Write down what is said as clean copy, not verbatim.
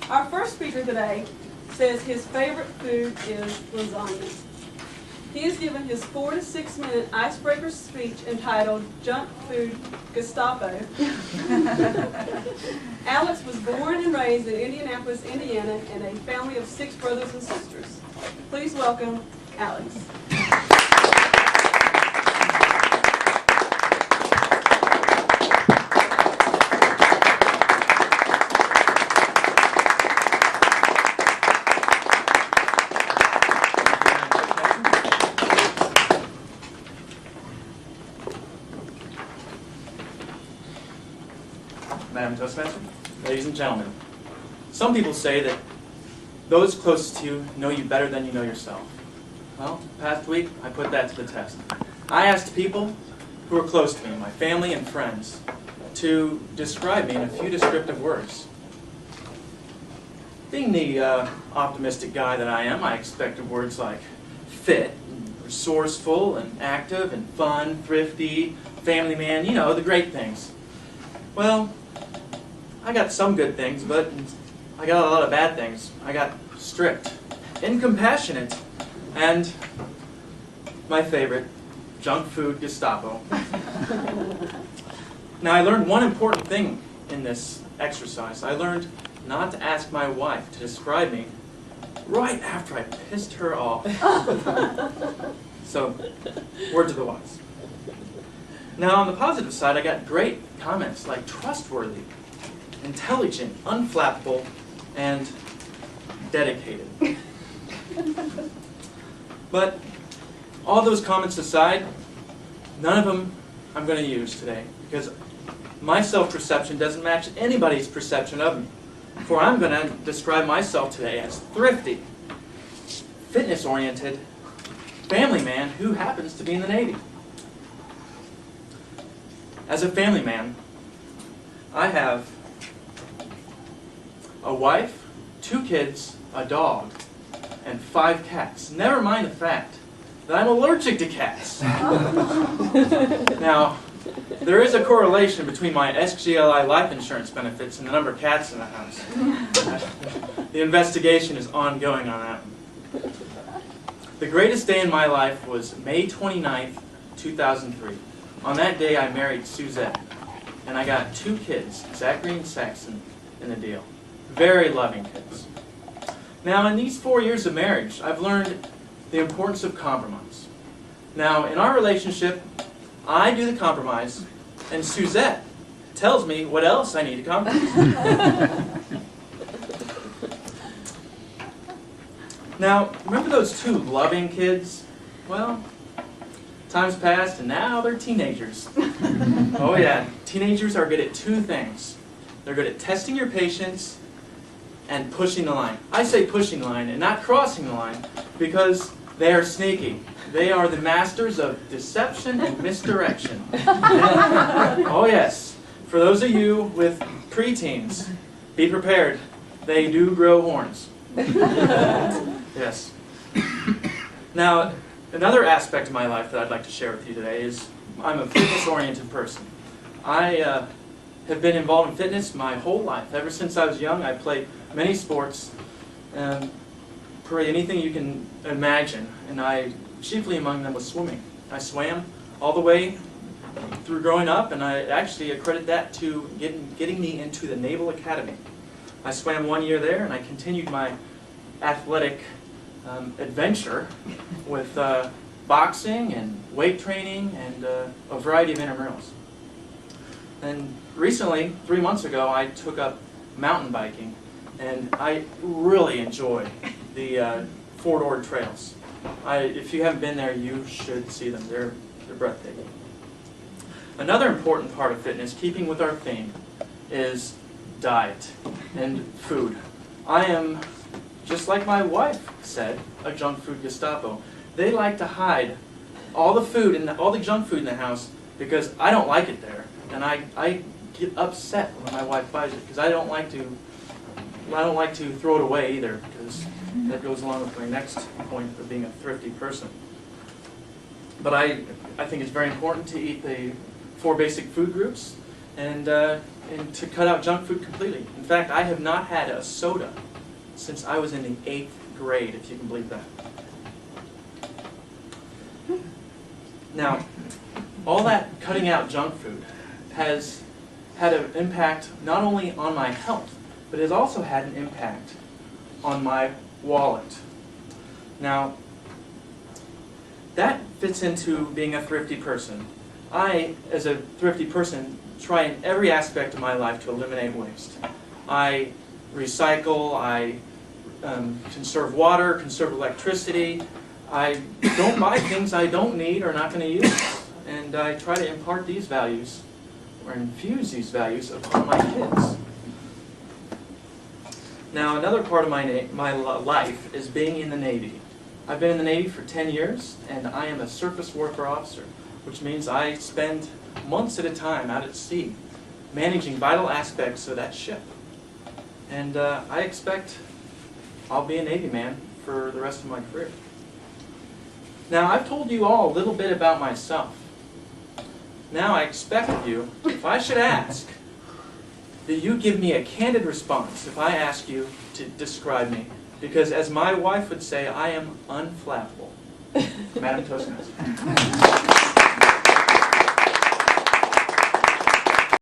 Our first speaker today says his favorite food is lasagna. He has given his 4 to 6 minute icebreaker speech entitled Junk Food Gestapo. Alex was born and raised in Indianapolis, Indiana, in a family of 6 brothers and sisters. Please welcome Alex. Madam Toastmaster, ladies and gentlemen, some people say that those closest to you know you better than you know yourself. Well, past week, I put that to the test. I asked people who are close to me, my family and friends, to describe me in a few descriptive words. Being the optimistic guy that I am, I expected words like fit, resourceful, and active, and fun, thrifty, family man, you know, the great things. Well, I got some good things, but I got a lot of bad things. I got strict, incompassionate, and my favorite, junk food Gestapo. Now, I learned one important thing in this exercise. I learned not to ask my wife to describe me right after I pissed her off. So, word to the wise. Now, on the positive side, I got great comments like trustworthy, intelligent, unflappable, and dedicated. But all those comments aside, none of them I'm going to use today because my self-perception doesn't match anybody's perception of me. For I'm going to describe myself today as thrifty, fitness-oriented, family man who happens to be in the Navy. As a family man, I have a wife, 2 kids, a dog, and 5 cats. Never mind the fact that I'm allergic to cats. Now, there is a correlation between my SGLI life insurance benefits and the number of cats in the house. The investigation is ongoing on that one. The greatest day in my life was May 29th, 2003. On that day, I married Suzette, and I got 2 kids, Zachary and Saxon, in the deal. Very loving kids. Now, in these 4 years of marriage, I've learned the importance of compromise. Now, in our relationship, I do the compromise, and Suzette tells me what else I need to compromise. Now, remember those 2 loving kids? Well, time's passed, and now they're teenagers. Oh yeah, teenagers are good at 2 things. They're good at testing your patience and pushing the line. I say pushing the line and not crossing the line because they are sneaky. They are the masters of deception and misdirection. Oh yes, for those of you with preteens, be prepared. They do grow horns. Yes. Now, another aspect of my life that I'd like to share with you today is I'm a fitness-oriented person. I have been involved in fitness my whole life. Ever since I was young, I played many sports, pretty anything you can imagine, and chiefly among them was swimming. I swam all the way through growing up, and I actually accredit that to getting me into the Naval Academy. I swam 1 year there, and I continued my athletic adventure with boxing and weight training and a variety of intramurals. And recently, 3 months ago, I took up mountain biking, and I really enjoy the Fort Ord trails. If you haven't been there, you should see them. They're breathtaking. Another important part of fitness, keeping with our theme, is diet and food. I am, just like my wife said, a junk food Gestapo. They like to hide all the food and all the junk food in the house because I don't like it there, and I get upset when my wife buys it because I don't like to throw it away either, because that goes along with my next point of being a thrifty person. But I think it's very important to eat the 4 basic food groups, and to cut out junk food completely. In fact, I have not had a soda since I was in the 8th grade, if you can believe that. Now, all that cutting out junk food has had an impact not only on my health, but it has also had an impact on my wallet. Now, that fits into being a thrifty person. I, as a thrifty person, try in every aspect of my life to eliminate waste. I recycle, I conserve water, conserve electricity. I don't buy things I don't need or not going to use. And I try to impart these values, or infuse these values upon my kids. Now, another part of my life is being in the Navy. I've been in the Navy for 10 years, and I am a surface warfare officer, which means I spend months at a time out at sea, managing vital aspects of that ship. And I expect I'll be a Navy man for the rest of my career. Now, I've told you all a little bit about myself. Now I expect of you, if I should ask, that you give me a candid response if I ask you to describe me. Because as my wife would say, I am unflappable. Madam Toastmaster.